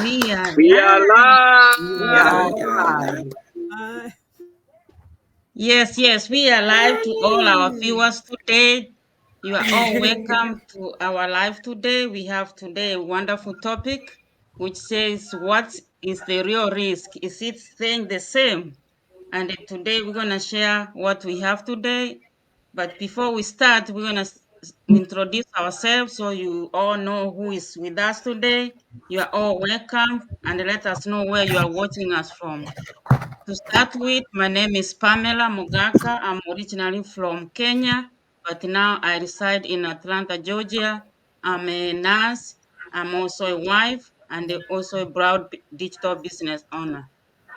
We are We are live. live. Yes, we are live to all our viewers today. You are all welcome to our live today. We have today a wonderful topic which says, what is the real risk? Is it staying the same? And today we're going to share what we have today. But before we start, we're going to introduce ourselves so you all know who is with us today. You are all welcome and let us know where you are watching us from. To start with, my name is Pamela Mugaka. I'm originally from Kenya, but now I reside in Atlanta, Georgia. I'm a nurse. I'm also a wife and also a proud digital business owner.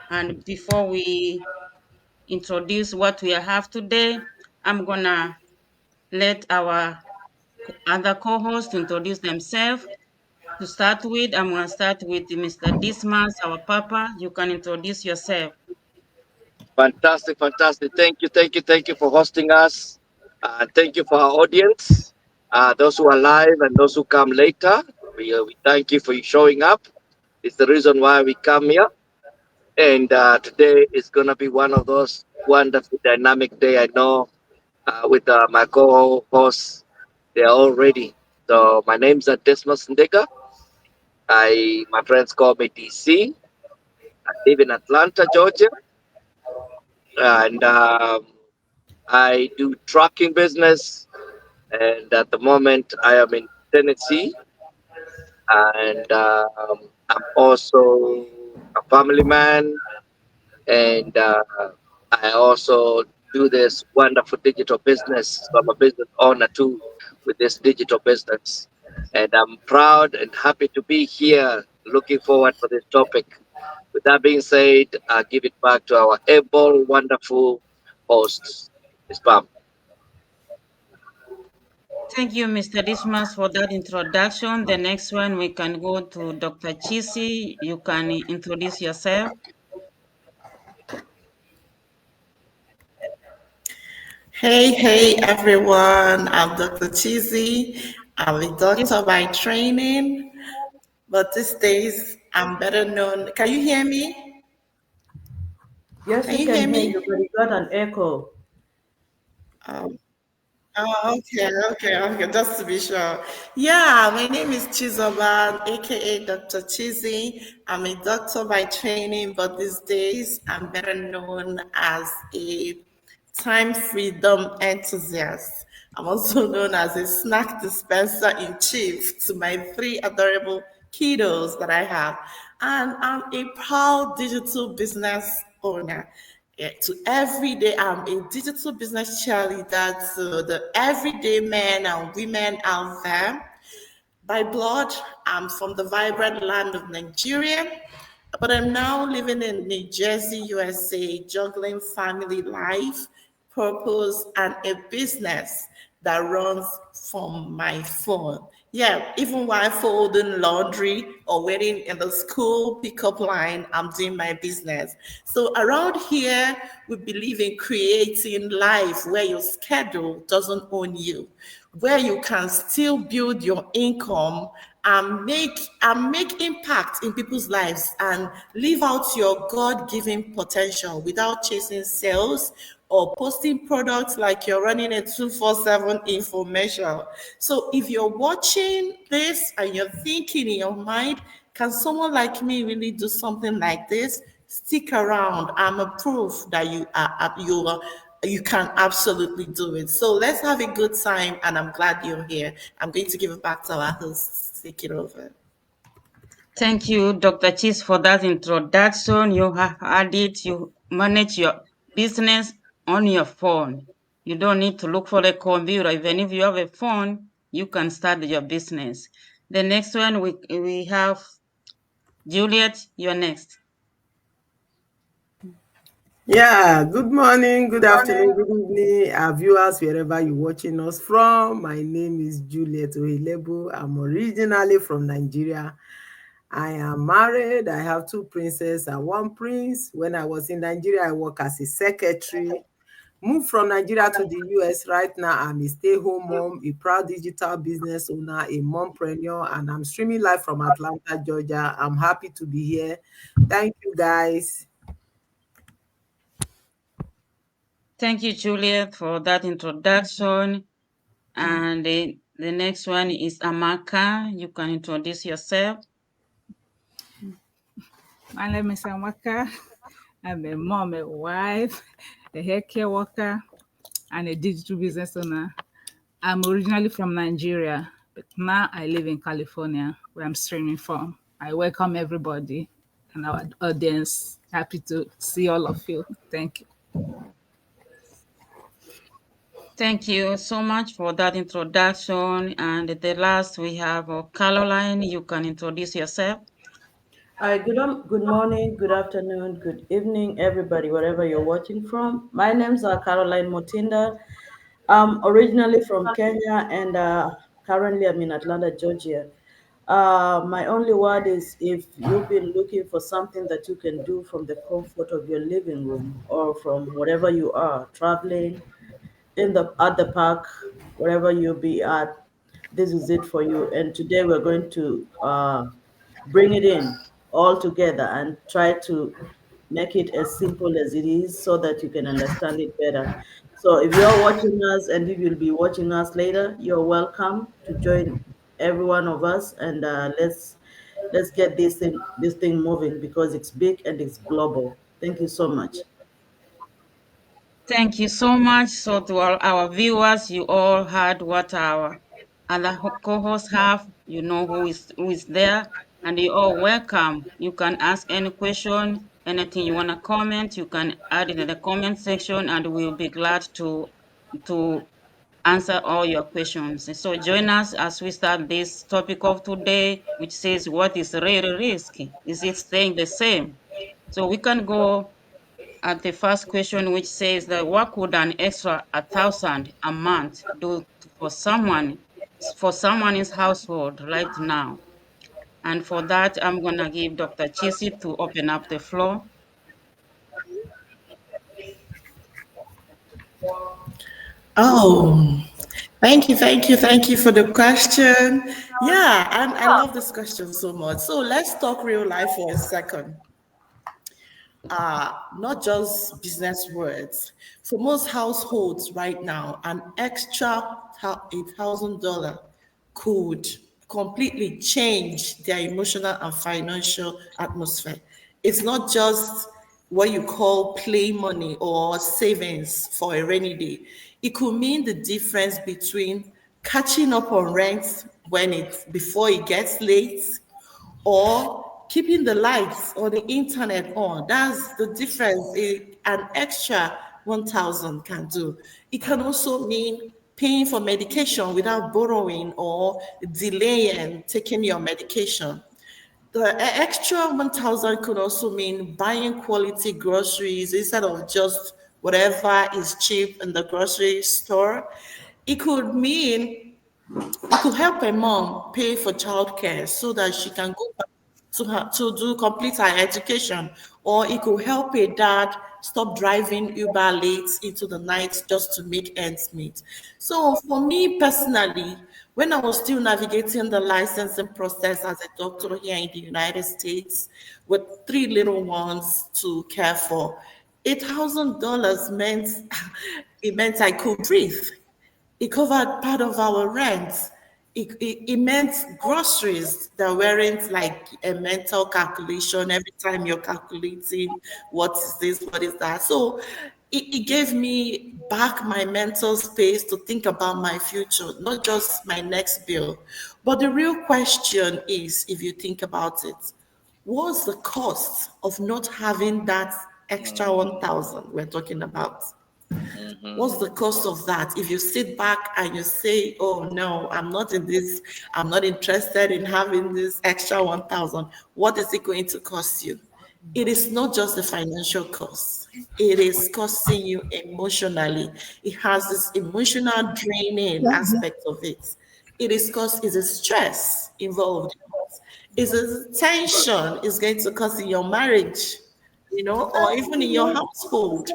And before we introduce what we have today, I'm gonna let our other co-hosts introduce themselves. To start with, I'm gonna start with Mr. Dismas, our papa. You can introduce yourself. Fantastic. Thank you for hosting us. Thank you for our audience, those who are live and those who come later. We thank you for showing up. It's the reason why we come here. And today is going to be one of those wonderful, dynamic day. I know with my co-hosts, they are all ready. So my name's Desmos Ndega. My friends call me DC. I live in Atlanta, Georgia, and I do trucking business. And at the moment, I am in Tennessee, and I'm also a family man, and I also do this wonderful digital business. So I'm a business owner too with this digital business, and I'm proud and happy to be here. Looking forward for this topic. With that being said, I give it back to our able, wonderful hosts, Ms. Pam. Thank you, Mr. Dismas, for that introduction. The next one, we can go to Dr. Chisi. You can introduce yourself. Hey everyone, I'm Dr. Cheesy. I'm a Yes, doctor by training, but these days I'm better known. Can you hear me? Yes, Can we you hear can hear you, but me? you got an echo. Um, okay, just to be sure. Yeah, my name is Chizoban, aka Dr. Cheesy. I'm a doctor by training, but these days I'm better known as a time freedom enthusiast. I'm also known as a snack dispenser in chief to my three adorable kiddos that I have. And I'm a proud digital business owner. Yeah, to every day, I'm a digital business cheerleader to the everyday men and women out there. By blood, I'm from the vibrant land of Nigeria, but I'm now living in New Jersey, USA, juggling family life, purpose, and a business that runs from my phone. Yeah, even while folding laundry or waiting in the school pickup line, I'm doing my business. So around here, we believe in creating life where your schedule doesn't own you, where you can still build your income and make impact in people's lives and live out your God-given potential without chasing sales or posting products like you're running a 247 infomercial. So if you're watching this and you're thinking in your mind, can someone like me really do something like this? Stick around. I'm a proof that you can absolutely do it. So let's have a good time, and I'm glad you're here. I'm going to give it back to our hosts. Take it over. thank you, Dr. Chis, for that introduction. You have had it. You manage your business on your phone. You don't need to look for a computer. Even if you have a phone, you can start your business. The next one, we have Juliet. You're next. Yeah, good morning, good afternoon, good evening, our viewers, wherever you're watching us from. My name is Juliet Ohilebu. I'm originally from Nigeria. I am married. I have two princes and one prince. When I was in Nigeria, I worked as a secretary. moved from Nigeria to the US. Right now, I'm a stay-home mom, a proud digital business owner, a mompreneur, and I'm streaming live from Atlanta, Georgia. I'm happy to be here. Thank you, guys. Thank you, Juliet, for that introduction. And the next one is Amaka. You can introduce yourself. My name is Amaka. I'm a mom, a wife, a healthcare worker, and a digital business owner. I'm originally from Nigeria, but now I live in California, where I'm streaming from. I welcome everybody and our audience. Happy to see all of you. Thank you. Thank you so much for that introduction. And the last we have Caroline. You can introduce yourself. Hi, good morning, good afternoon, good evening, everybody, wherever you're watching from. My name's Caroline Motinda. I'm originally from Kenya and currently I'm in Atlanta, Georgia. My only word is if you've been looking for something that you can do from the comfort of your living room or from wherever you are, traveling, in the at the park, wherever you'll be at, this is it for you. And today we're going to bring it in all together and try to make it as simple as it is so that you can understand it better. So if you're watching us and if you'll be watching us later, you're welcome to join every one of us and let's get this thing moving because it's big and it's global. Thank you so much. Thank you so much. So to all our viewers, you all heard what our other co-hosts have. You know who is there, and you all welcome. You can ask any question, anything you want to comment. You can add it in the comment section, and we'll be glad to answer all your questions. So join us as we start this topic of today, which says, what is real risk? Is it staying the same? So we can go at the first question, which says that what could an extra 1,000 a month do for someone's household right now? And for that, I'm gonna give Dr. Chisi to open up the floor. Oh, thank you for the question. Yeah, and I love this question so much. So let's talk real life for a second. Not just business words. For most households right now, an extra $8,000 could completely change their emotional and financial atmosphere. It's not just what you call play money or savings for a rainy day. It could mean the difference between catching up on rent when it's before it gets late or keeping the lights or the internet on. That's the difference an extra 1,000 can do. It can also mean paying for medication without borrowing or delaying taking your medication. The extra 1,000 could also mean buying quality groceries instead of just whatever is cheap in the grocery store. It could mean it could help a mom pay for childcare so that she can go back to complete her education, or it could help a dad stop driving Uber late into the night just to make ends meet. So for me personally, when I was still navigating the licensing process as a doctor here in the United States with three little ones to care for, $8,000 meant it meant I could breathe. It covered part of our rent. It meant groceries that weren't like a mental calculation every time you're calculating what is this, what is that. So it gave me back my mental space to think about my future, not just my next bill. But the real question is, if you think about it, what's the cost of not having that extra 1,000 we're talking about? What's the cost of that? If you sit back and you say, oh no, I'm not in this, I'm not interested in having this extra 1,000, what is it going to cost you? It is not just the financial cost, it is costing you emotionally. It has this emotional draining aspect of it. It is cost is a stress involved. Is a tension is going to cause in your marriage. or even in your household.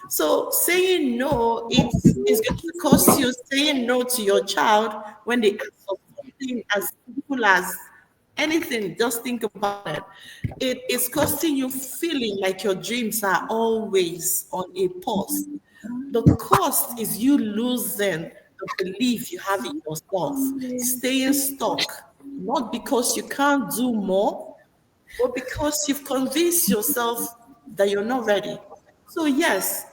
So saying no, it's going to cost you saying no to your child when they ask for something as simple as anything. Just think about it. It is costing you feeling like your dreams are always on a pause. The cost is you losing the belief you have in yourself, staying stuck, not because you can't do more, but because you've convinced yourself that you're not ready. So yes,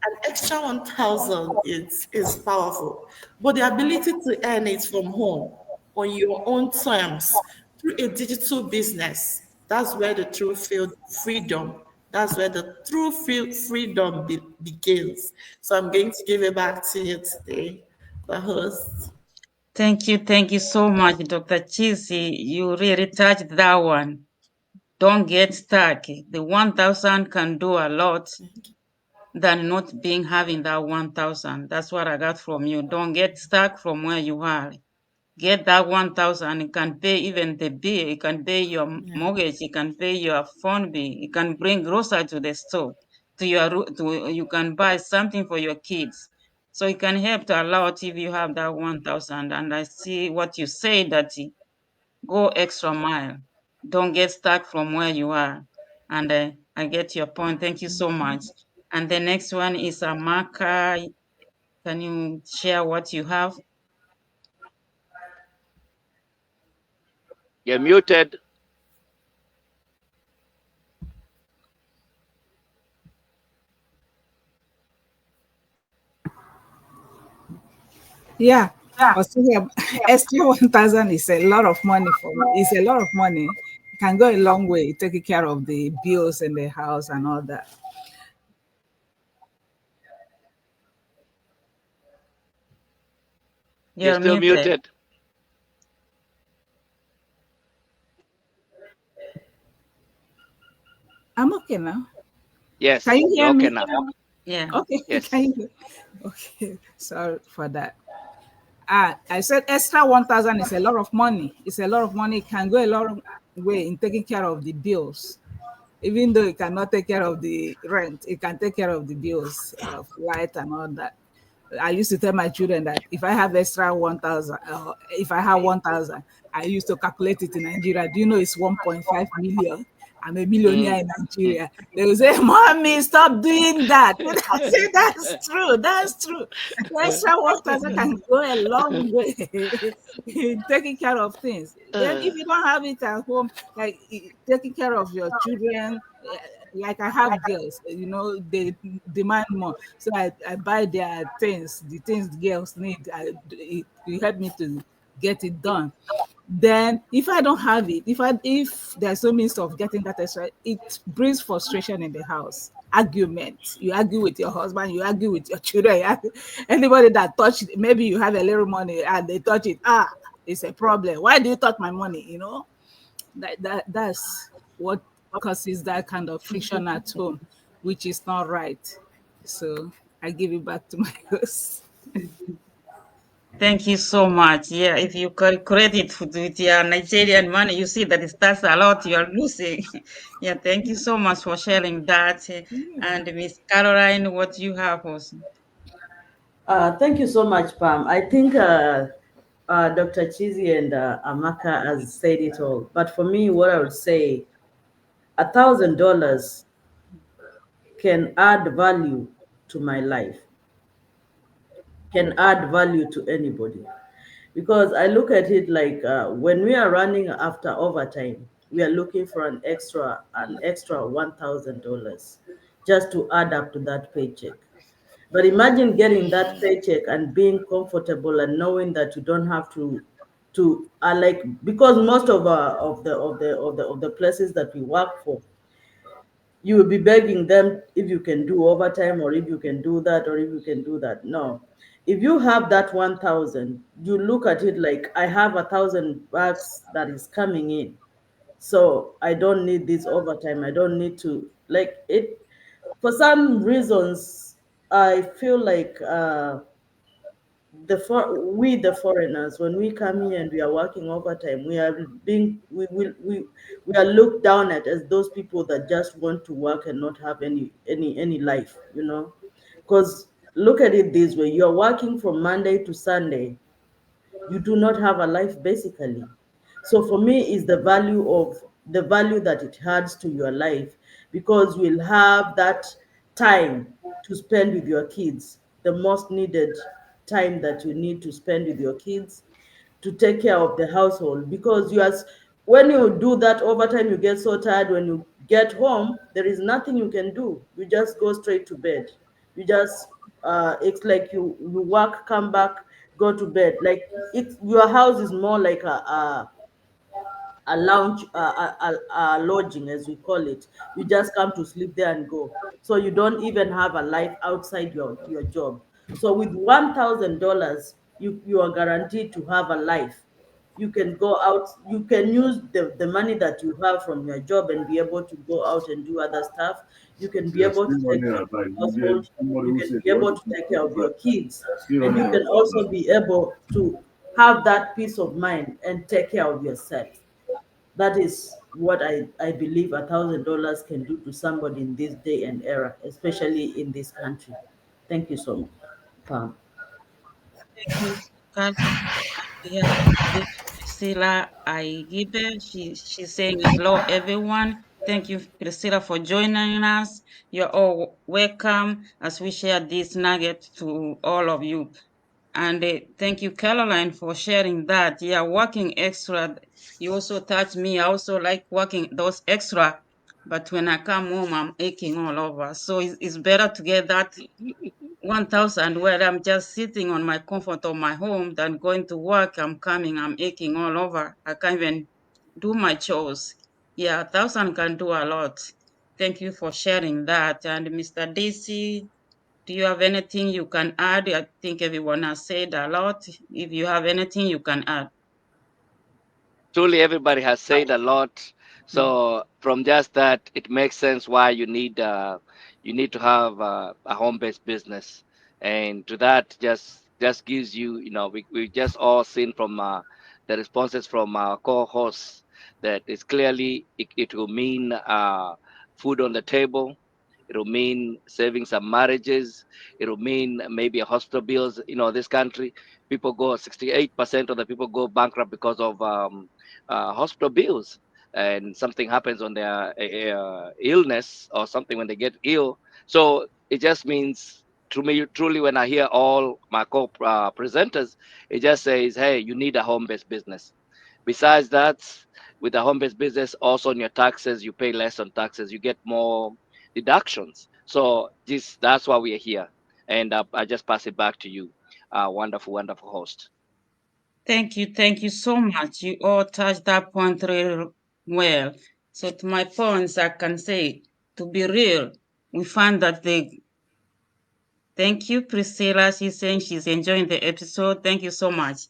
an extra 1,000 is powerful, but the ability to earn it from home on your own terms through a digital business, that's where the true freedom, that's where the true freedom begins. So I'm going to give it back to you today, the host. Thank you so much, Dr. Chisi. You really touched that one. Don't get stuck. The 1,000 can do a lot than not being having that 1,000. That's what I got from you. Don't get stuck from where you are. Get that 1,000. It can pay even the bill. It can pay your Yeah. mortgage. It can pay your phone bill. It can bring grocery to the store. You can buy something for your kids. So it can help a lot if you have that 1,000. And I see what you say, that go extra mile. Don't get stuck from where you are. And I get your point. Thank you so much. And the next one is Amaka. Can you share what you have? You're muted. Yeah. Australia, extra 1,000 is a lot of money for me. It's a lot of money. It can go a long way taking care of the bills and the house and all that. You're You're still muted. muted. I'm okay now. Can Yes, you you're hear okay me? now. Yeah. Okay. Can Yes. you? Okay. Sorry for that. I said extra 1,000 is a lot of money. It's a lot of money. It can go a lot of way in taking care of the bills. Even though it cannot take care of the rent, it can take care of the bills of light and all that. I used to tell my children that if I have extra 1,000, if I have 1,000, I used to calculate it in Nigeria. Do you know it's 1.5 million? I'm a millionaire Mm. in Nigeria. They will say, "Mommy, stop doing that." I say, "That's true. That's true. The extra 1,000 can go a long way in taking care of things. Then, Uh, if you don't have it at home, like taking care of your children, like I have girls, they demand more. So I buy their things, the things the girls need. It help me to get it done. Then if I don't have it, if there's no means of getting that extra, it brings frustration in the house. Argument. You argue with your husband, you argue with your children. Anybody that touch it, maybe you have a little money and they touch it. It's a problem. Why do you touch my money? That's what causes that kind of friction at home, which is not right. So I give it back to my host. Thank you so much. Yeah, if you calculate it with your Nigerian money, you see that it starts a lot, you are losing. Yeah, thank you so much for sharing that. And Miss Caroline, what you have also? Thank you so much, Pam. I think Dr. Chizi and Amaka has said it all. But for me, what I would say, $1,000 can add value to my life, can add value to anybody. Because I look at it like when we are running after overtime, we are looking for an extra $1,000 just to add up to that paycheck. But imagine getting that paycheck and being comfortable and knowing that you don't have to like, because most of the places that we work for, you will be begging them if you can do overtime or if you can do that or if you can do that. No. If you have that 1,000, you look at it like I have $1,000 that is coming in. So I don't need this overtime. I don't need to like it. For some reasons, I feel like we the foreigners, when we come here and we are working overtime, we are being we are looked down at as those people that just want to work and not have any life, you know. Because look at it this way: you're working from Monday to Sunday, you do not have a life basically. So for me is the value that it adds to your life, because you'll have that time to spend with your kids, the most needed time that you need to spend with your kids, to take care of the household. Because when you do that overtime, you get so tired. When you get home, there is nothing you can do. You just go straight to bed. You just it's like you work, come back, go to bed. Like your house is more like a lounge, a lodging, as we call it. You just come to sleep there and go. So you don't even have a life outside your job. So with $1,000, you are guaranteed to have a life. You can go out, you can use the money that you have from your job and be able to go out and do other stuff. You can be They're able to still take running care of advice. your household. Somebody You who can said be they want able to to come take care for of your advice. kids, Still and running you can advice now. also be able to have that peace of mind and take care of yourself. That is what I believe $1,000 can do to somebody in this day and era, especially in this country. Thank you so much, Pam. Thank you, Carol. We have this Priscilla Aigibe. She's saying hello, everyone. Thank you, Priscilla, for joining us. You're all welcome as we share this nugget to all of you. And thank you, Caroline, for sharing that. Yeah, working extra. You also touched me. I also like working those extra. But when I come home, I'm aching all over. So it's better to get that 1,000 where I'm just sitting on my comfort of my home than going to work. I'm coming, I'm aching all over. I can't even do my chores. Yeah, 1,000 can do a lot. Thank you for sharing that. And Mr. DC, do you have anything you can add? I think everyone has said a lot. If you have anything you can add. Truly, everybody has said a lot. So from just that, it makes sense why you need to have a home-based business, and to that just gives you, we just all seen from the responses from our co-hosts that it's clearly it will mean food on the table. It'll mean saving some marriages. It'll mean maybe a hospital bills. This country, people go 68% of the people go bankrupt because of hospital bills, and something happens on their illness or something when they get ill. So it just means, to me, truly, when I hear all my presenters, it just says, hey, you need a home-based business. Besides that, with a home-based business, also on your taxes, you pay less on taxes. You get more deductions. So that's why we are here. And I just pass it back to you, wonderful, wonderful host. Thank you so much. You all touched that point really well. So to my points, I can say, to be real, we find that thank you, Priscilla. She's saying she's enjoying the episode. Thank you so much.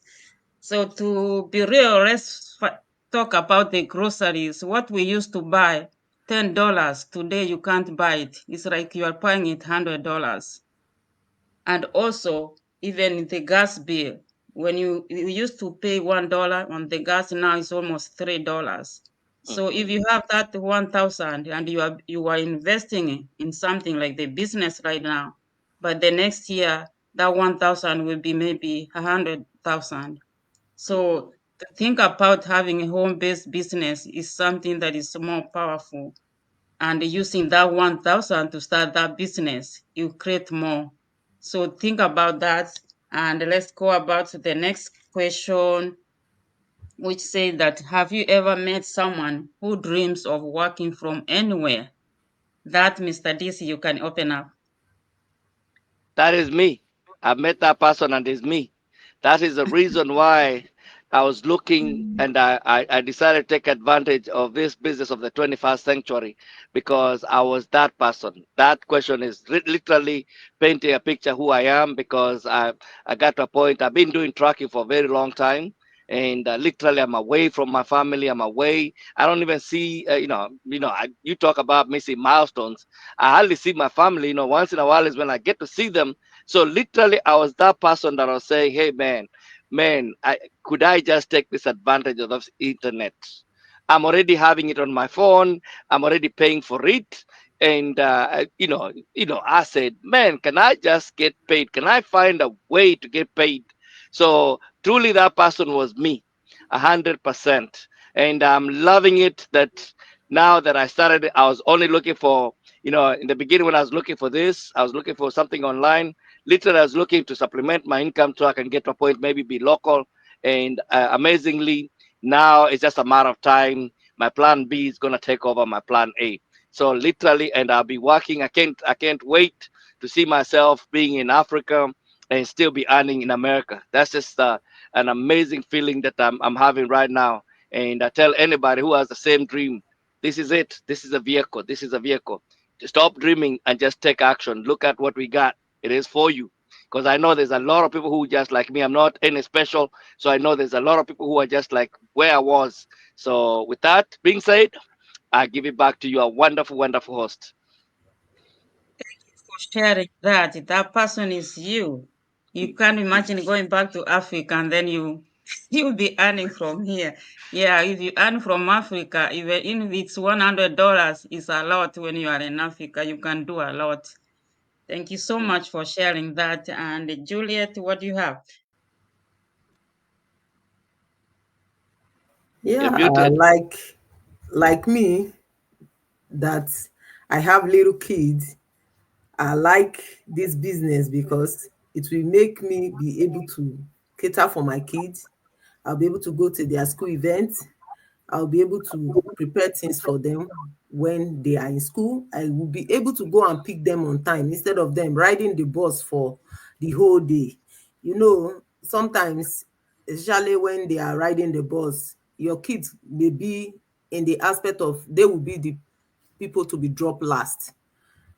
So to be real, let's talk about the groceries. What we used to buy, $10. Today you can't buy it. It's like you are buying it $100. And also, even the gas bill, when you used to pay $1 on the gas, now it's almost $3. So if Mhm. you have that 1,000 and you are investing in something like the business right now, but the next year that 1,000 will be maybe 100,000. So to think about having a home-based business is something that is more powerful. And using that 1,000 to start that business, you create more. So think about that. And let's go about the next question, which says that have you ever met someone who dreams of working from anywhere? That, Mr. DC, you can open up. That is me. I met that person and it's me. That is the reason why I was looking, and I decided to take advantage of this business of the 21st century, because I was that person. That question is literally painting a picture who I am, because I got to a point, I've been doing trucking for a very long time. And literally, I'm away from my family. I'm away. I don't even see, you talk about missing milestones. I hardly see my family. Once in a while is when I get to see them. So literally, I was that person that was saying, "Hey, man, could I just take this advantage of this internet? I'm already having it on my phone. I'm already paying for it." And I said, "Man, can I just get paid? Can I find a way to get paid?" So truly, that person was me, 100%. And I'm loving it that now that I started, I was only looking for, in the beginning when I was looking for this, I was looking for something online. Literally, I was looking to supplement my income so I can get to a point, maybe be local. And amazingly, now it's just a matter of time. My plan B is gonna take over my plan A. So literally, and I'll be working. I can't wait to see myself being in Africa and still be earning in America. That's just an amazing feeling that I'm having right now. And I tell anybody who has the same dream, this is it. This is a vehicle. This is a vehicle. Stop dreaming and just take action. Look at what we got. It is for you. Because I know there's a lot of people who just like me. I'm not any special. So I know there's a lot of people who are just like where I was. So with that being said, I give it back to you, a wonderful, wonderful host. For sharing that. That person is you. You can't imagine going back to Africa and then you'll be earning from here. Yeah, if you earn from Africa, even if it's $100, it's a lot when you are in Africa. You can do a lot. Thank you so much for sharing that. And Juliet, what do you have? You're Yeah, muted. like me, that I have little kids. I like this business because it will make me be able to cater for my kids. I'll be able to go to their school events. I'll be able to prepare things for them when they are in school. I will be able to go and pick them on time instead of them riding the bus for the whole day. Sometimes, especially when they are riding the bus, your kids may be in the aspect of they will be the people to be dropped last,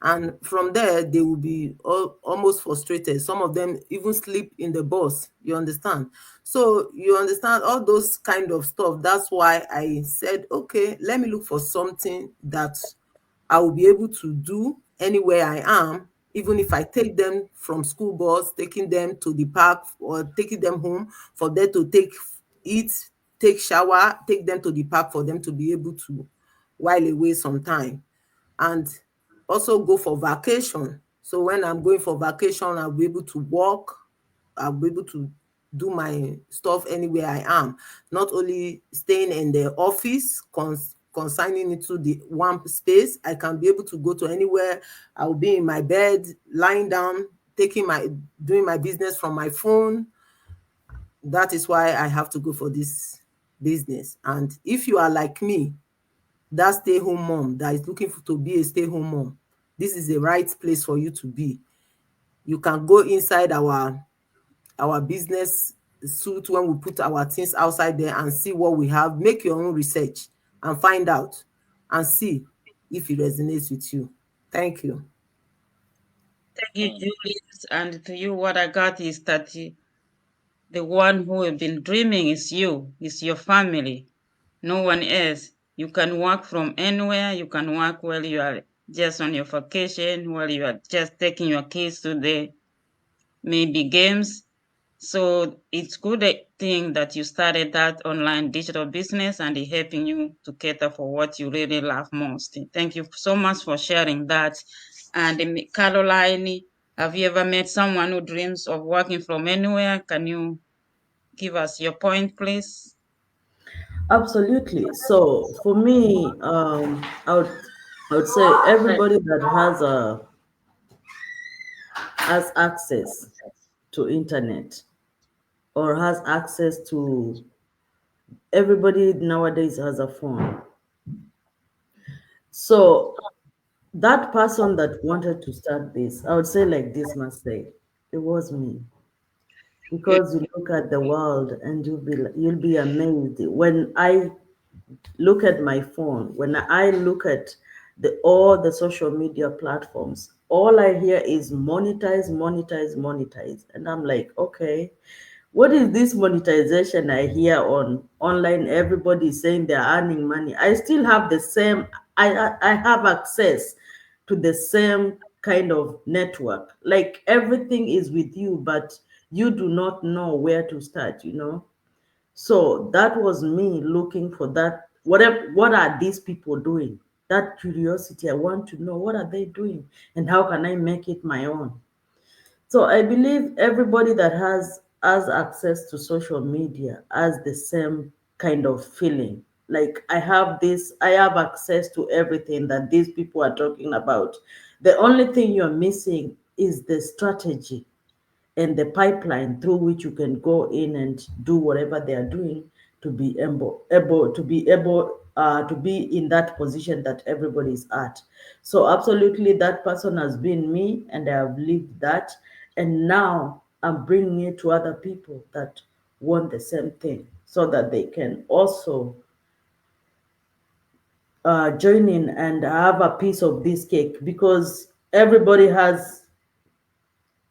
and from there they will be almost frustrated. Some of them even sleep in the bus, you understand. So you understand all those kind of stuff. That's why I said, okay, let me look for something that I will be able to do anywhere I am, even if I take them from school bus, taking them to the park or taking them home for them to eat, take shower, take them to the park for them to be able to while away some time, and also go for vacation. So when I'm going for vacation, I'll be able to walk, I'll be able to do my stuff anywhere I am, not only staying in the office, consigning it to the one space. I can be able to go to anywhere. I'll be in my bed, lying down, doing my business from my phone. That is why I have to go for this business. And if you are like me, that stay-home mom that is looking to be a stay-home mom, this is the right place for you to be. You can go inside our business suit when we put our things outside there and see what we have. Make your own research and find out and see if it resonates with you. Thank you. Thank you, Juliet. And to you, what I got is that the one who have been dreaming is you, is your family, no one else. You can work from anywhere. You can work while you are just on your vacation, while you are just taking your kids to the maybe games. So it's good thing that you started that online digital business and it helping you to cater for what you really love most. Thank you so much for sharing that. And Caroline, have you ever met someone who dreams of working from anywhere? Can you give us your point, please? Absolutely. So for me, I would say everybody that has access to internet or has access to, everybody nowadays has a phone. So that person that wanted to start this, I would say like this must say, it was me. Because you look at the world and you'll be amazed when I look at my phone, when I look at all the social media platforms, all I hear is monetize, monetize, monetize. And I'm like, okay, what is this monetization I hear on online? Everybody is saying they're earning money. I still have the same, I have access to the same kind of network. Like everything is with you, but you do not know where to start, you know. So that was me looking for that. What are these people doing? That curiosity. I want to know what are they doing and how can I make it my own. So I believe everybody that has access to social media has the same kind of feeling. Like I have access to everything that these people are talking about. The only thing you're missing is the strategy and the pipeline through which you can go in and do whatever they are doing to be able to be in that position that everybody is at. So absolutely, that person has been me, and I have lived that, and now I'm bringing it to other people that want the same thing, so that they can also join in and have a piece of this cake, because everybody has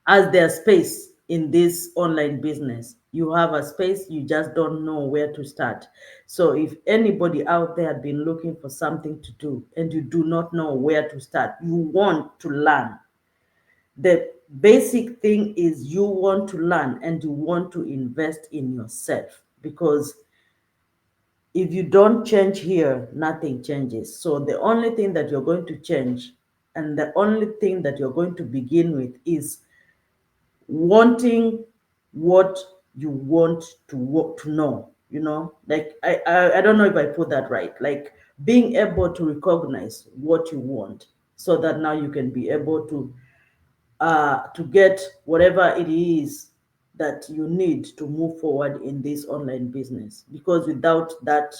their space in this online business. You have a space, you just don't know where to start. So if anybody out there has been looking for something to do and you do not know where to start, you want to learn. The basic thing is you want to learn and you want to invest in yourself, because if you don't change here, nothing changes. So the only thing that you're going to change, and the only thing that you're going to begin with, is wanting what you want to know, you know. Like I don't know if I put that right. Like being able to recognize what you want, so that now you can be able to get whatever it is that you need to move forward in this online business. Because without that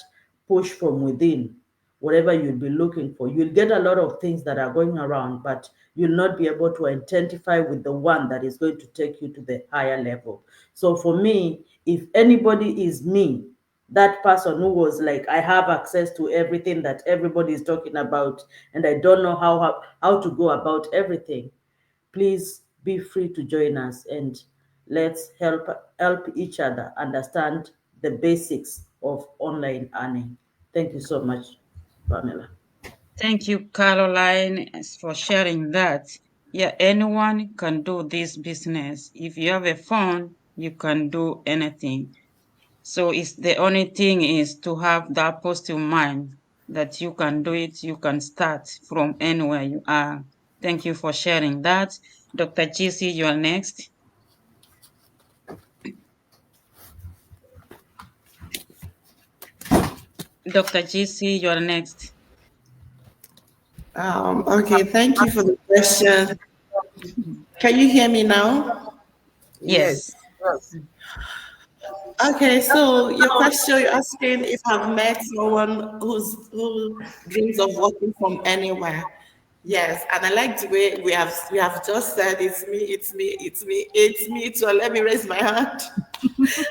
push from within, whatever you'll be looking for, you'll get a lot of things that are going around, but you'll not be able to identify with the one that is going to take you to the higher level. So for me, if anybody is me, that person who was like, I have access to everything that everybody is talking about, and I don't know how to go about everything, please be free to join us, and let's help each other understand the basics of online earning. Thank you so much, Pamela. Thank you, Caroline, for sharing that. Yeah, anyone can do this business. If you have a phone, you can do anything. So it's the only thing is to have that positive mind that you can do it, you can start from anywhere you are. Thank you for sharing that. Dr. GC, you are next. Dr. GC, you are next. Okay, thank you for the question. Can you hear me now? Yes. Yes. Okay, so your question, you're asking if I've met someone who dreams of working from anywhere. Yes, and I like the way we have just said it's me, it's me, it's me, it's me. So let me raise my hand.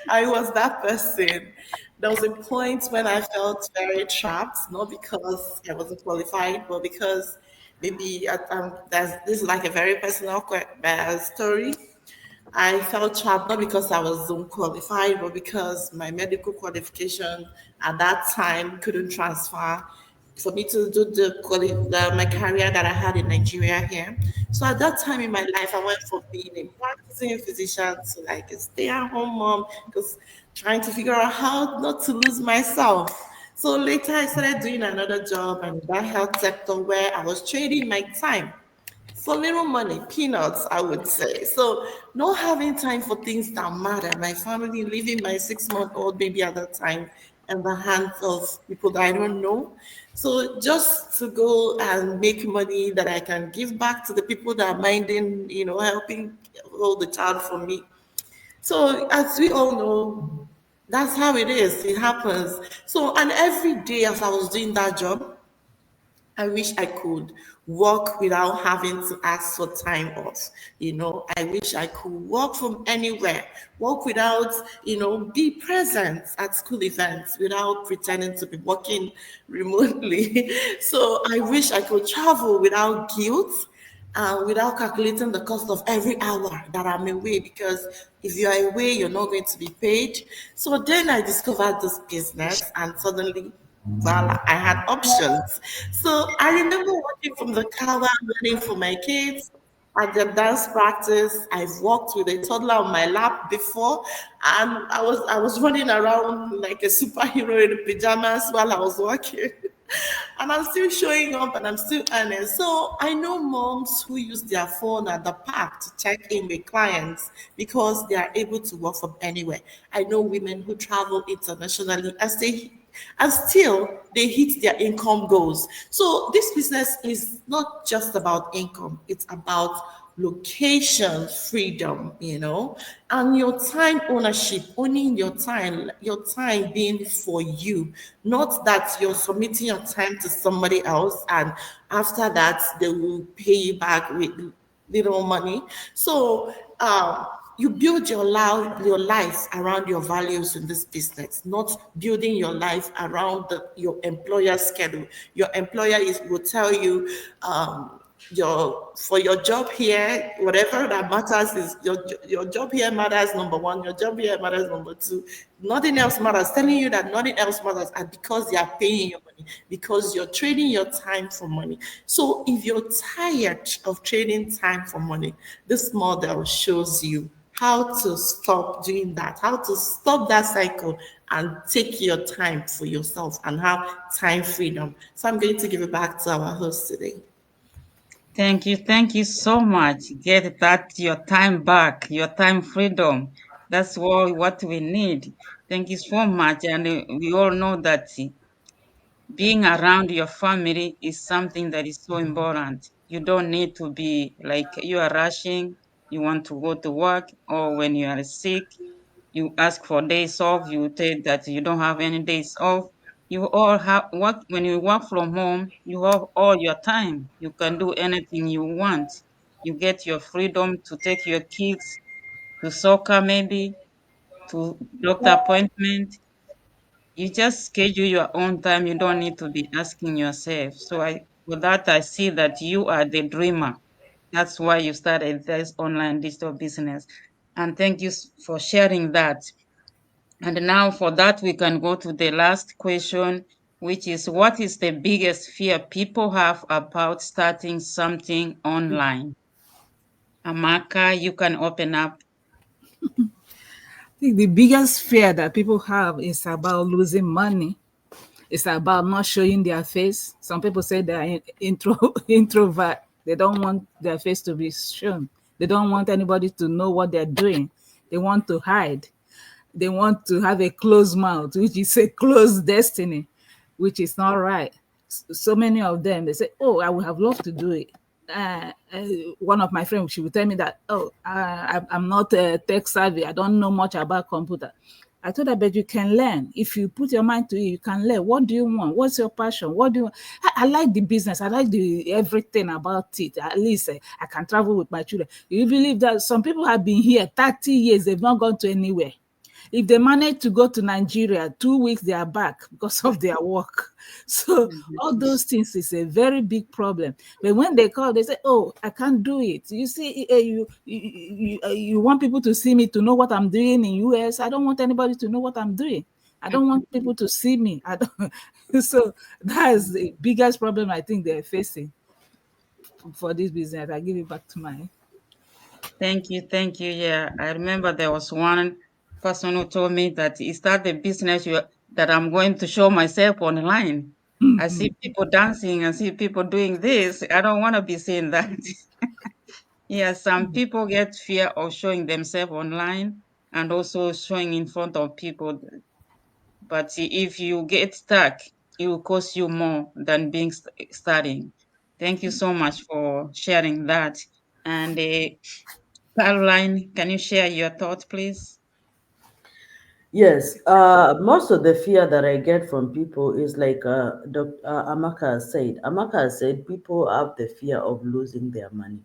I was that person. There was a point when I felt very trapped, not because I wasn't qualified, but because maybe this is like a very personal story. I felt trapped not because I was Zoom qualified, but because my medical qualification at that time couldn't transfer for me to do my career that I had in Nigeria here. So at that time in my life, I went from being a practicing physician to like a stay-at-home mom, because trying to figure out how not to lose myself. So later, I started doing another job in that health sector where I was trading my time for little money, peanuts, I would say. So, not having time for things that matter. My family, leaving my 6-month-old baby at that time in the hands of people that I don't know. So, just to go and make money that I can give back to the people that are minding, helping hold the child for me. So, as we all know, that's how it is. It happens. So, and every day as I was doing that job, I wish I could work without having to ask for time off. I wish I could work from anywhere, work without, be present at school events without pretending to be working remotely. So I wish I could travel without guilt, without calculating the cost of every hour that I'm away, because if you are away, you're not going to be paid. So then I discovered this business, and suddenly Well, I had options. So I remember working from the car while learning for my kids at the dance practice. I've walked with a toddler on my lap before, and I was running around like a superhero in pajamas while I was working. And I'm still showing up and I'm still earning. So I know moms who use their phone at the park to check in with clients because they are able to work from anywhere. I know women who travel internationally and still they hit their income goals. So this business is not just about income, it's about location freedom, and your time ownership, owning your time being for you, not that you're submitting your time to somebody else and after that they will pay you back with little money. So you build your life around your values in this business, not building your life around your employer's schedule. Your employer will tell you for your job here, whatever that matters is your job here matters number one, your job here matters number two. Nothing else matters. Telling you that nothing else matters, and because they are paying your money, because you're trading your time for money. So if you're tired of trading time for money, this model shows you how to stop doing that, how to stop that cycle and take your time for yourself and have time freedom. So I'm going to give it back to our host today. Thank you so much. Get that your time back, your time freedom. That's what we need. Thank you so much. And we all know that being around your family is something that is so important. You don't need to be like you are rushing, you want to go to work, or when you are sick, you ask for days off, you take that you don't have any days off. You all have work when you work from home, you have all your time. You can do anything you want. You get your freedom to take your kids to soccer, maybe to doctor appointment. You just schedule your own time. You don't need to be asking yourself. So for that I see that you are the dreamer. That's why you started this online digital business. And thank you for sharing that. And now for that, we can go to the last question, which is what is the biggest fear people have about starting something online? Amaka, you can open up. I think the biggest fear that people have is about losing money. It's about not showing their face. Some people say they're introvert. They don't want their face to be shown. They don't want anybody to know what they're doing. They want to hide. They want to have a closed mouth, which is a closed destiny, which is not right. So many of them, they say, "Oh, I would have loved to do it." One of my friends, she would tell me that, "Oh, I'm not tech savvy. I don't know much about computer." I told her, "But you can learn. If you put your mind to it, you can learn. What do you want? What's your passion? What do you want?" I like the business. I like the everything about it. At least I can travel with my children. You believe that some people have been here 30 years, they've not gone to anywhere. If they manage to go to Nigeria, 2 weeks they are back because of their work. So all those things is a very big problem. But when they call, they say, "Oh, I can't do it." You see, you want people to see me to know what I'm doing in US. I don't want anybody to know what I'm doing. I don't want people to see me. I don't. So that is the biggest problem I think they're facing for this business. I give it back to my. Thank you, thank you. Yeah, I remember there was one person who told me that he started a business that I'm going to show myself online. I see people dancing, I see people doing this. I don't want to be seeing that. Yeah, some people get fear of showing themselves online and also showing in front of people. But if you get stuck, it will cost you more than starting. Thank you so much for sharing that. And Caroline, can you share your thoughts, please? Yes, most of the fear that I get from people is like Dr. Amaka has said. Amaka has said people have the fear of losing their money,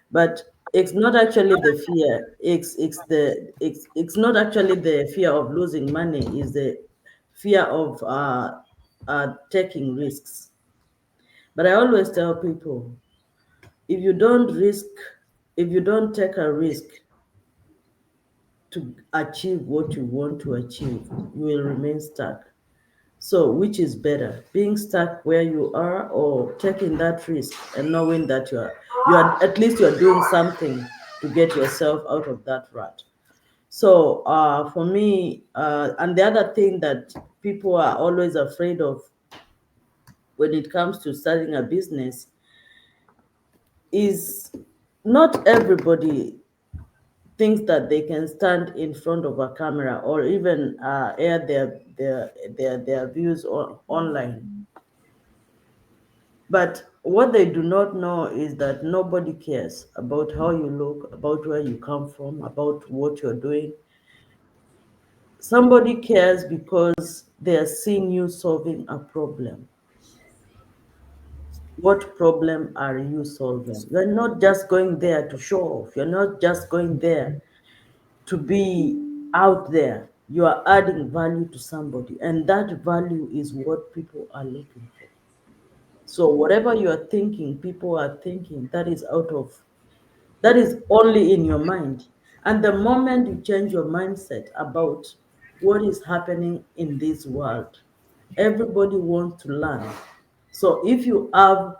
but it's not actually the fear. It's not actually the fear of losing money. It's the fear of taking risks. But I always tell people, if you don't risk, if you don't take a risk to achieve what you want to achieve, you will remain stuck. So, which is better, being stuck where you are or taking that risk and knowing that you are at least you're doing something to get yourself out of that rut? So, for me, and the other thing that people are always afraid of when it comes to starting a business is not everybody thinks that they can stand in front of a camera or even air their views online. But what they do not know is that nobody cares about how you look, about where you come from, about what you're doing. Somebody cares because they are seeing you solving a problem. What problem are you solving? You're not just going there to show off. You're not just going there to be out there. You are adding value to somebody, and that value is what people are looking for. So whatever you are thinking, people are thinking, that is only in your mind. And the moment you change your mindset about what is happening in this world, everybody wants to learn. So if you have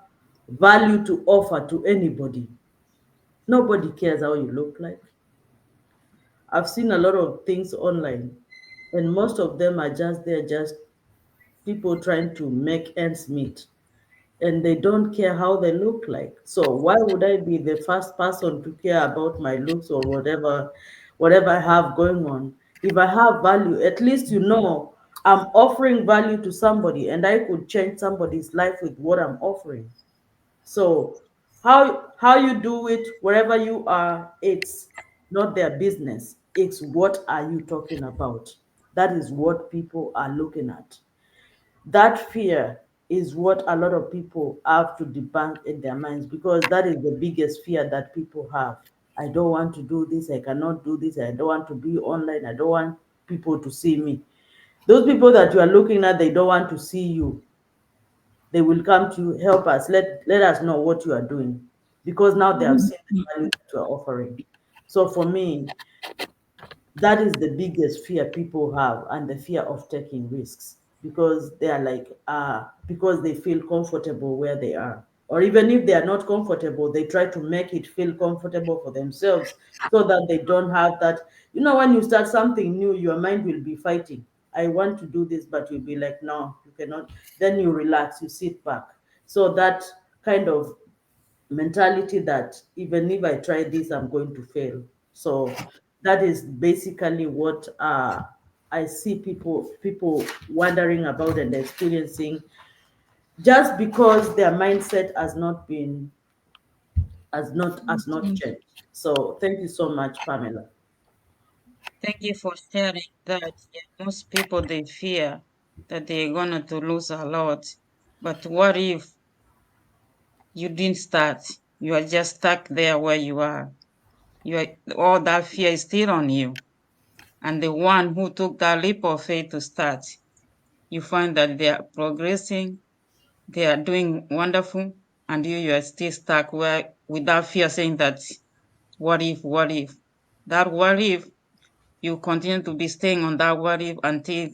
value to offer to anybody, nobody cares how you look like. I've seen a lot of things online, and most of them are just there, just people trying to make ends meet, and they don't care how they look like. So why would I be the first person to care about my looks or whatever I have going on? If I have value, at least I'm offering value to somebody, and I could change somebody's life with what I'm offering. So how you do it wherever you are, it's not their business. It's what are you talking about? That is what people are looking at. That fear is what a lot of people have to debunk in their minds, because that is the biggest fear that people have. I don't want to do this, I cannot do this, I don't want to be online, I don't want people to see me. Those people that you are looking at, they don't want to see you. They will come to you, help us, let us know what you are doing, because now they have seen the value that you are offering. So for me, that is the biggest fear people have, and the fear of taking risks, because they are like because they feel comfortable where they are, or even if they are not comfortable, they try to make it feel comfortable for themselves, so that they don't have that. When you start something new, your mind will be fighting. I want to do this, but you'll be like, no, you cannot. Then you relax, you sit back. So that kind of mentality that even if I try this, I'm going to fail. So that is basically what I see people wondering about and experiencing, just because their mindset has not changed. So thank you so much, Pamela. Thank you for sharing that. Yeah, most people they fear that they're gonna to lose a lot. But what if you didn't start? You are just stuck there where you are. All that fear is still on you. And the one who took that leap of faith to start, you find that they are progressing, they are doing wonderful, and you are still stuck where without fear saying that what if? That what if, you continue to be staying on that what if until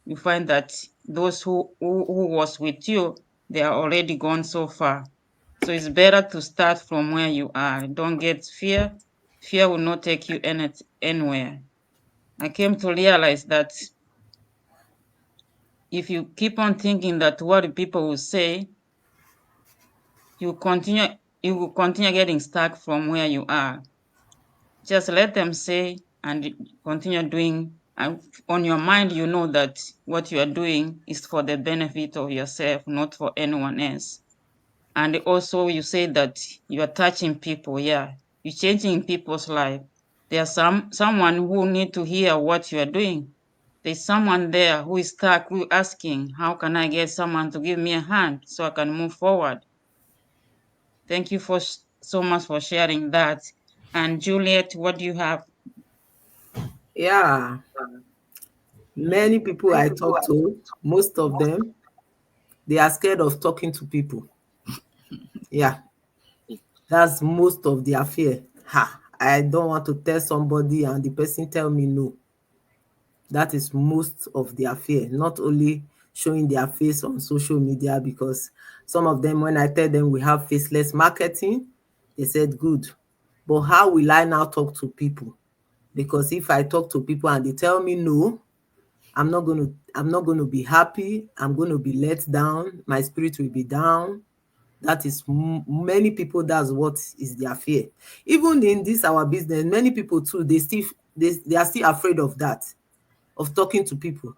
you find that those who was with you, they are already gone so far. So it's better to start from where you are. Don't get fear. Fear will not take you anywhere. I came to realize that if you keep on thinking that what the people will say, you continue you will continue getting stuck from where you are. Just let them say and continue doing. And on your mind, you know that what you are doing is for the benefit of yourself, not for anyone else. And also, you say that you are touching people. Yeah, you're changing people's life. There's someone who need to hear what you are doing. There's someone there who is stuck, who asking, how can I get someone to give me a hand so I can move forward? Thank you for so much for sharing that. And Juliet, what do you have? Yeah, many people I talk to, most of them, they are scared of talking to people. Yeah, that's most of their fear. I don't want to tell somebody and the person tell me no. That is most of their fear. Not only showing their face on social media, because some of them, when I tell them we have faceless marketing, they said, good. But how will I now talk to people? Because if I talk to people and they tell me no, I'm not going to be happy. I'm going to be let down. My spirit will be down. That is many people, that's what is their fear. Even in this our business, many people too, they are still afraid of that, of talking to people.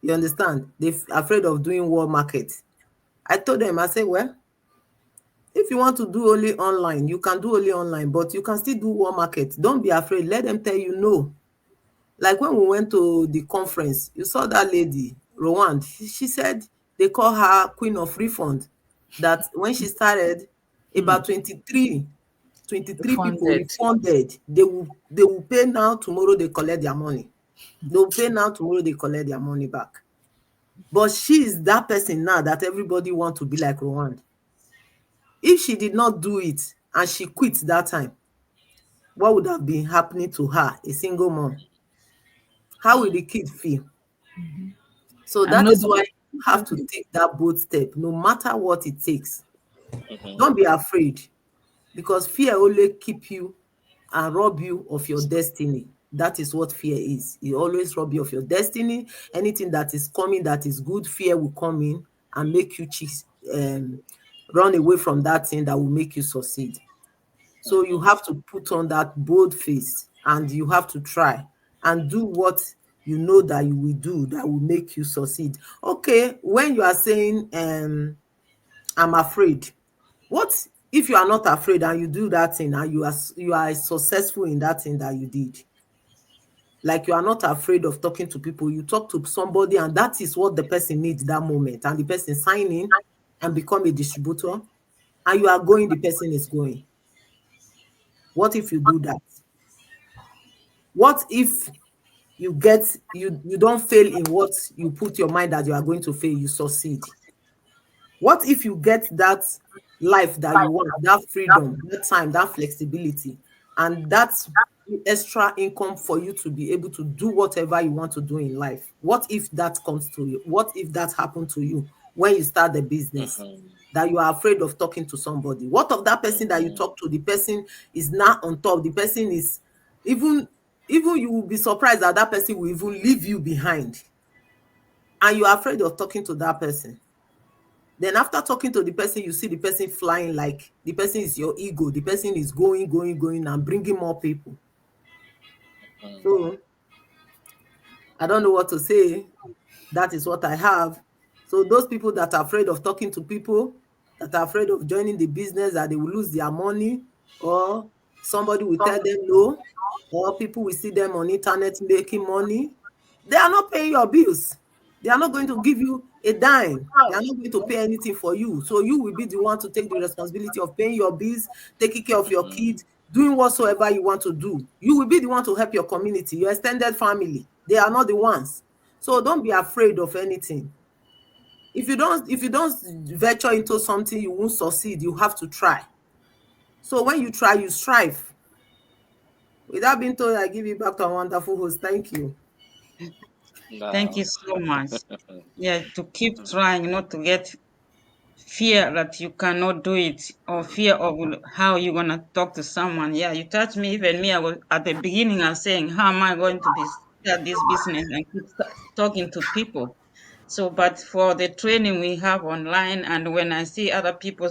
You understand? They're afraid of doing wall market. I told them, I said, well, if you want to do only online, you can do only online, but you can still do wall market. Don't be afraid. Let them tell you no. Like when we went to the conference, you saw that lady, Rowand. She said they call her Queen of Refund. That when she started, about 23 people Funded. refunded. They will pay now, tomorrow they collect their money. They will pay now, tomorrow they collect their money back. But she is that person now that everybody want to be like Rowand. If she did not do it and she quit that time, what would have been happening to her, a single mom? How will the kid feel? So And that is why nobody, you have to take that bold step, no matter what it takes. Mhm. Don't be afraid, because fear only keep you and rob you of your destiny. That is what fear is. It always rob you of your destiny. Anything that is coming that is good, fear will come in and make you um, run away from that thing that will make you succeed. So you have to put on that bold face and you have to try and do what you know that you will do that will make you succeed. Okay, when you are saying I'm afraid, what if you are not afraid and you do that thing and you are successful in that thing that you did? Like you are not afraid of talking to people, you talk to somebody and that is what the person needs that moment, and the person sign in and become a distributor, and you are going, the person is going. What if you do that? What if you don't fail in what you put your mind that you are going to fail, you succeed? What if you get that life that you want, that freedom, that time, that flexibility, and that's extra income for you to be able to do whatever you want to do in life? What if that comes to you? What if that happened to you when you start the business? Mhm. That you are afraid of talking to somebody. What of that person that you Mhm. talk to? The person is not on top. The person is even even you will be surprised that that person will even leave you behind, and you are afraid of talking to that person. Then after talking to the person, you see the person flying, like the person is your ego. The person is going, going, going and bringing more people. So I don't know what to say. That is what I have. So those people that are afraid of talking to people, that are afraid of joining the business, that they will lose their money, or somebody will tell them no, or people will see them on internet making money, they are not paying your bills. They are not going to give you a dime. They are not going to pay anything for you. So you will be the one to take the responsibility of paying your bills, taking care of your Mhm. kids, doing whatsoever you want to do. You will be the one to help your community, your extended family. They are not the ones. So don't be afraid of anything. If you don't venture into something, you won't succeed. You have to try. So when you try, you strive. Without being told, I give you back to a wonderful host. Thank you. Thank you Wow. so much. Yeah, to keep trying, not to get fear that you cannot do it, or fear of how you're gonna talk to someone. Yeah, you touched me. Even me, I was at the beginning. I was saying, how am I going to be start this business and keep talking to people? So, but for the training we have online, and when I see other people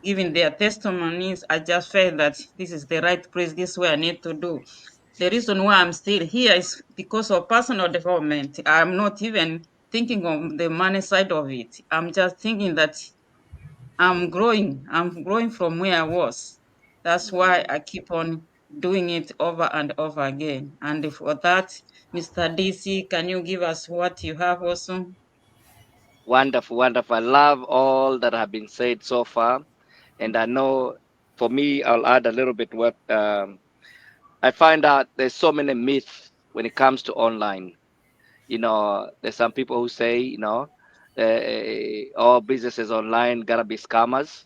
giving their testimonies, I just felt that this is the right place. This is where I need to do. The reason why I'm still here is because of personal development. I'm not even thinking of the money side of it. I'm just thinking that I'm growing. I'm growing from where I was. That's why I keep on doing it over and over again. And for that, Mr. DC, can you give us what you have also? Wonderful, wonderful. I love all that have been said so far. And I know for me, I'll add a little bit what I find out there's so many myths when it comes to online. There's some people who say, all businesses online gotta be scammers.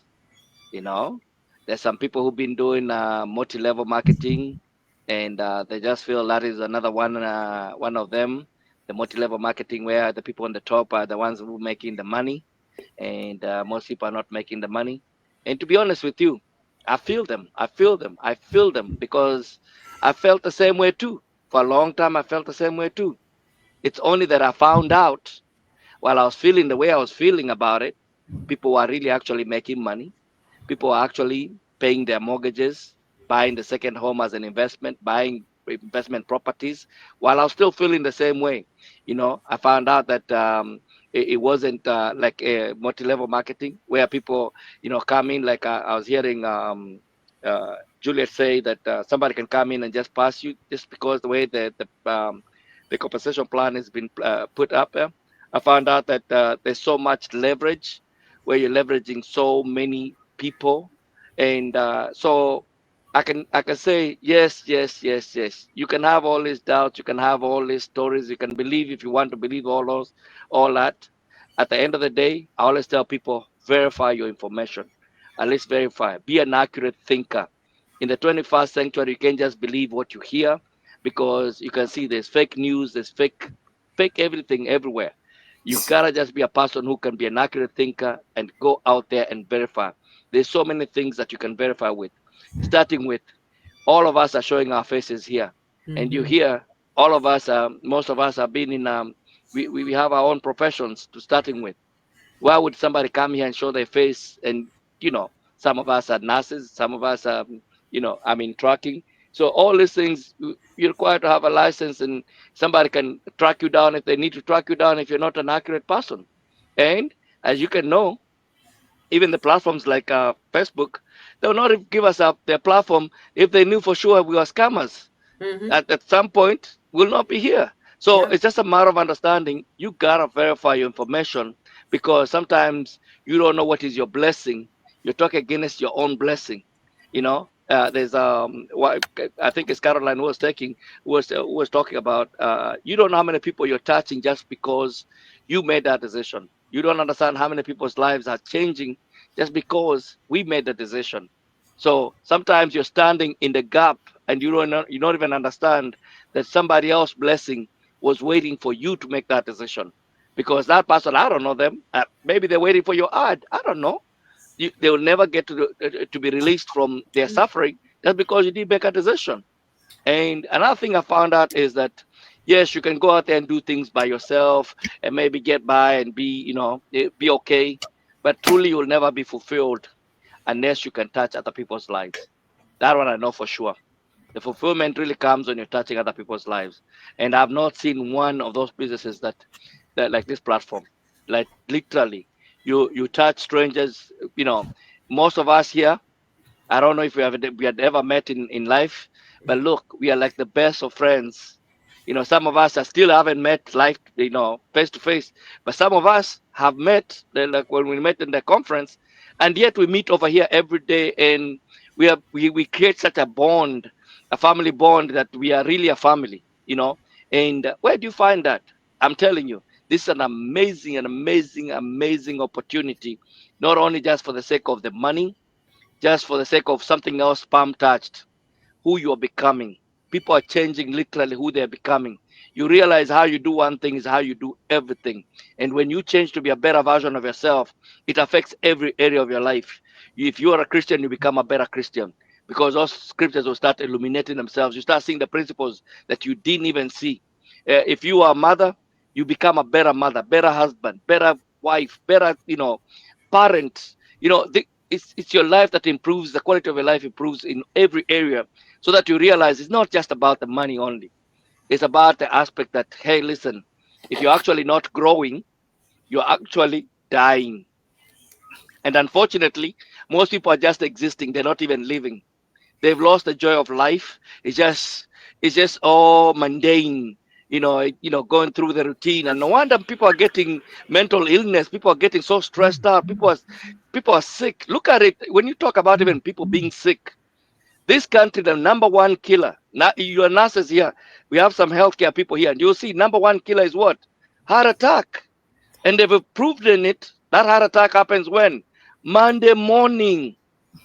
You know, there's some people who've been doing multi-level marketing, and they just feel that is another one of them. the multi-level marketing, where the people on the top are the ones who are making the money, and most people are not making the money. And to be honest with you, I feel them. I feel them. I feel them because I felt the same way too. For a long time, I felt the same way too. It's only that I found out while I was feeling the way I was feeling about it, people were really actually making money. People are actually paying their mortgages, buying the second home as an investment, buying investment properties, while I was still feeling the same way. I found out that it wasn't like a multi-level marketing where people, come in, like I was hearing Juliet say that somebody can come in and just pass you just because the way the compensation plan has been put up there. I found out that there's so much leverage where you're leveraging so many people, and so I can say yes, yes, yes, yes. You can have all these doubts, you can have all these stories, you can believe if you want to believe all that. At the end of the day, I always tell people verify your information. At least verify. Be an accurate thinker. In the 21st century, you can't just believe what you hear because you can see there's fake news, there's fake everything everywhere. You gotta just be a person who can be an accurate thinker and go out there and verify. There's so many things that you can verify with. Starting with all of us are showing our faces here, and you hear all of us, most of us have been in. We have our own professions to starting with. Why would somebody come here and show their face? And some of us are nurses, some of us are, trucking. So all these things, you're required to have a license, and somebody can track you down if they need to track you down if you're not an accurate person. And as you can know, even the platforms like Facebook, they will not give us up their platform if they knew for sure we were scammers. At some point, we'll not be here. So Yeah. it's just a matter of understanding. You gotta verify your information because sometimes you don't know what is your blessing. You're talking against your own blessing. There's what I think it's Caroline was talking about. You don't know how many people you're touching just because you made that decision. You don't understand how many people's lives are changing just because we made the decision. So sometimes you're standing in the gap and you don't even understand that somebody else's blessing was waiting for you to make that decision. Because that person, I don't know them. Maybe they're waiting for your ad. I don't know. They will never get to be released from their suffering just because you did make a decision. And another thing I found out is that yes, you can go out there and do things by yourself and maybe get by and be okay, but truly you'll never be fulfilled unless you can touch other people's lives. That one I know for sure. The fulfillment really comes when you're touching other people's lives. And I've not seen one of those businesses that like this platform. Like literally, you touch strangers. Most of us here, I don't know if we had ever met in life, but look, we are like the best of friends. Some of us are still haven't met life, face to face, but some of us have met, like when we met in the conference, and yet we meet over here every day, and we create such a bond, a family bond that we are really a family. And where do you find that? I'm telling you, this is an amazing, amazing opportunity, not only just for the sake of the money, just for the sake of something else palm touched, who you are becoming. People are changing literally who they're becoming. You realize how you do one thing is how you do everything. And when you change to be a better version of yourself, it affects every area of your life. If you are a Christian, you become a better Christian because those scriptures will start illuminating themselves. You start seeing the principles that you didn't even see. If you are a mother, you become a better mother, better husband, better wife, better, parent. It's your life that improves, the quality of your life improves in every area, so that you realize it's not just about the money only. It's about the aspect that, hey, listen, if you're actually not growing, you're actually dying. And unfortunately, most people are just existing, they're not even living. They've lost the joy of life. It's just all mundane, going through the routine. And no wonder people are getting mental illness. People are getting so stressed out. People are sick. Look at it. When you talk about even people being sick, this country, the number one killer. Now, you are nurses here. We have some healthcare people here, and you'll see number one killer is what? Heart attack. And they've proved in it that heart attack happens when? Monday morning.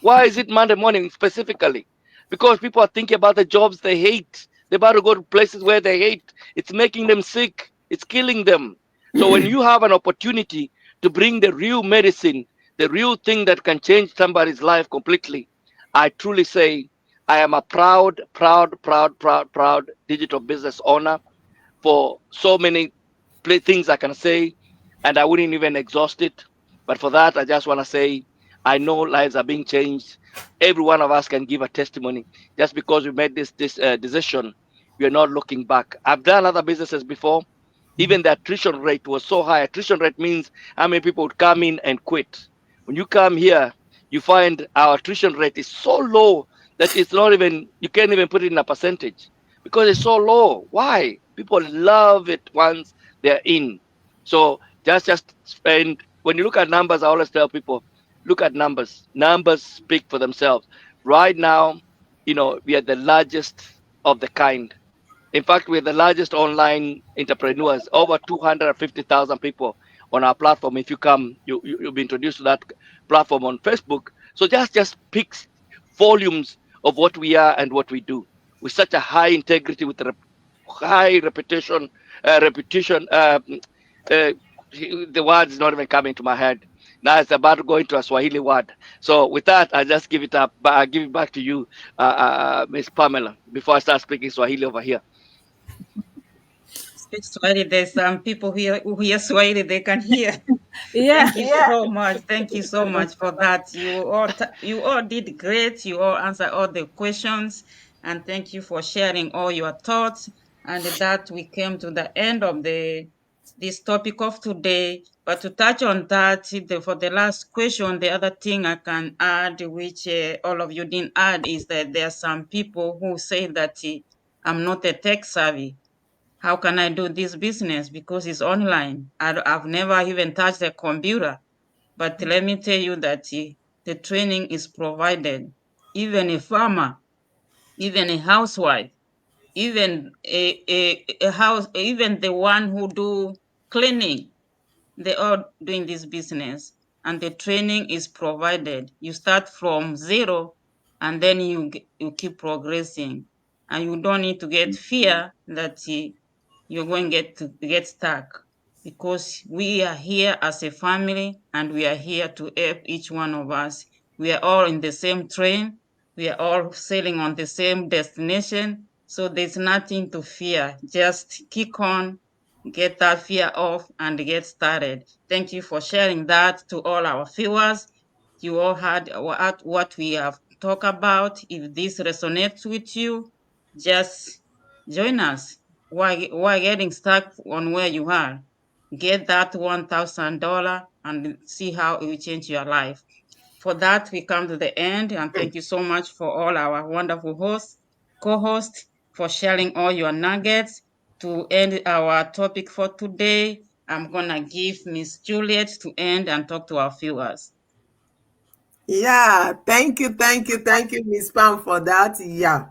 Why is it Monday morning specifically? Because people are thinking about the jobs they hate. They're about to go to places where they hate. It's making them sick. It's killing them. So when you have an opportunity to bring the real medicine, the real thing that can change somebody's life completely, I truly say I am a proud digital business owner for so many things I can say, and I wouldn't even exhaust it. But for that, I just want to say I know lives are being changed. Every one of us can give a testimony. Just because we made this decision, we are not looking back. I've done other businesses before. Even the attrition rate was so high. Attrition rate means how many people would come in and quit. When you come here, you find our attrition rate is so low that it's not even, you can't even put it in a percentage because it's so low. Why? People love it once they're in. So just spend, when you look at numbers, I always tell people, look at numbers. Numbers speak for themselves. Right now, we are the largest of the kind. In fact, we're the largest online entrepreneurs, over 250,000 people on our platform. If you come, you'll be introduced to that platform on Facebook. So just speaks volumes of what we are and what we do with such a high integrity, with high reputation. The word is not even coming to my head. Now it's about to go into a Swahili word. So with that, I just give it up. I give it back to you, Miss Pamela, before I start speaking Swahili over here. Speak Swahili. There's some people here who hear Swahili, they can hear. Yeah. Thank you so much. Thank you so much for that. You all did great. You all answered all the questions, and thank you for sharing all your thoughts. And that we came to the end of this topic of today. But to touch on that, for the last question, the other thing I can add, which all of you didn't add, is that there are some people who say that I'm not a tech savvy. How can I do this business? Because it's online. I've never even touched a computer. But let me tell you that the training is provided. Even a farmer, even a housewife, even a house, even the one who do cleaning, they are doing this business, and the training is provided. You start from zero, and then you keep progressing, and you don't need to get fear that you're going to get stuck, because we are here as a family, and we are here to help each one of us. We are all in the same train. We are all sailing on the same destination. So there's nothing to fear. Just kick on, get that fear off, and get started. Thank you for sharing that to all our viewers. You all heard what we have talked about. If this resonates with you, just join us. Why getting stuck on where you are? Get that $1,000 and see how it will change your life. For that, we come to the end, and thank you so much for all our wonderful hosts, co-hosts, for sharing all your nuggets. To end our topic for today, I'm gonna give Miss Juliet to end and talk to our viewers. Yeah, thank you, Miss Pam, for that. Yeah.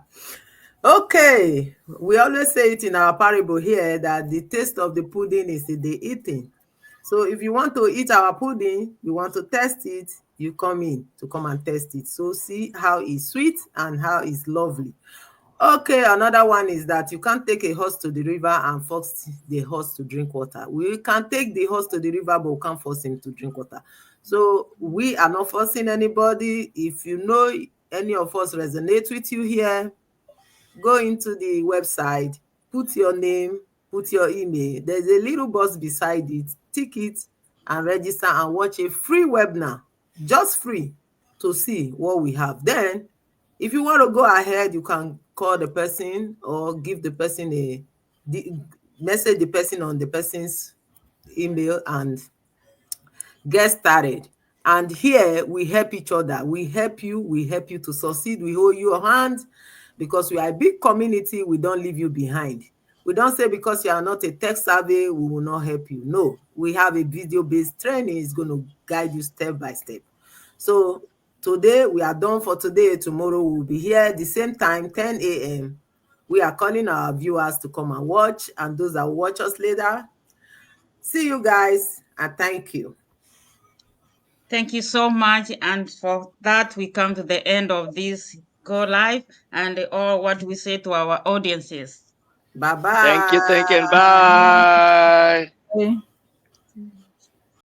Okay, we always say it in our parable here that the taste of the pudding is in the eating. So if you want to eat our pudding, you want to test it, you come in to come and test it. So see how it's sweet and how it's lovely. Okay, another one is that you can't take a horse to the river and force the horse to drink water. We can take the horse to the river, but we can't force him to drink water. So we are not forcing anybody. If you know any of us resonate with you here, go into the website, put your name, put your email. There's a little box beside it. Tick it and register and watch a free webinar, just free, to see what we have. Then, if you want to go ahead, you can call the person or give the person message the person on the person's email and get started. And here we help each other. We help you to succeed. We hold your hand because we are a big community. We don't leave you behind. We don't say because you are not a tech savvy, we will not help you. No, we have a video-based training. It's going to guide you step by step. So today we are done for today. Tomorrow we'll be here the same time, 10 a.m. We are calling our viewers to come and watch, and those that watch us later. See you guys, and thank you. Thank you so much. And for that, we come to the end of this Go Live, and all what we say to our audiences. Bye-bye. Thank you, and bye. Okay.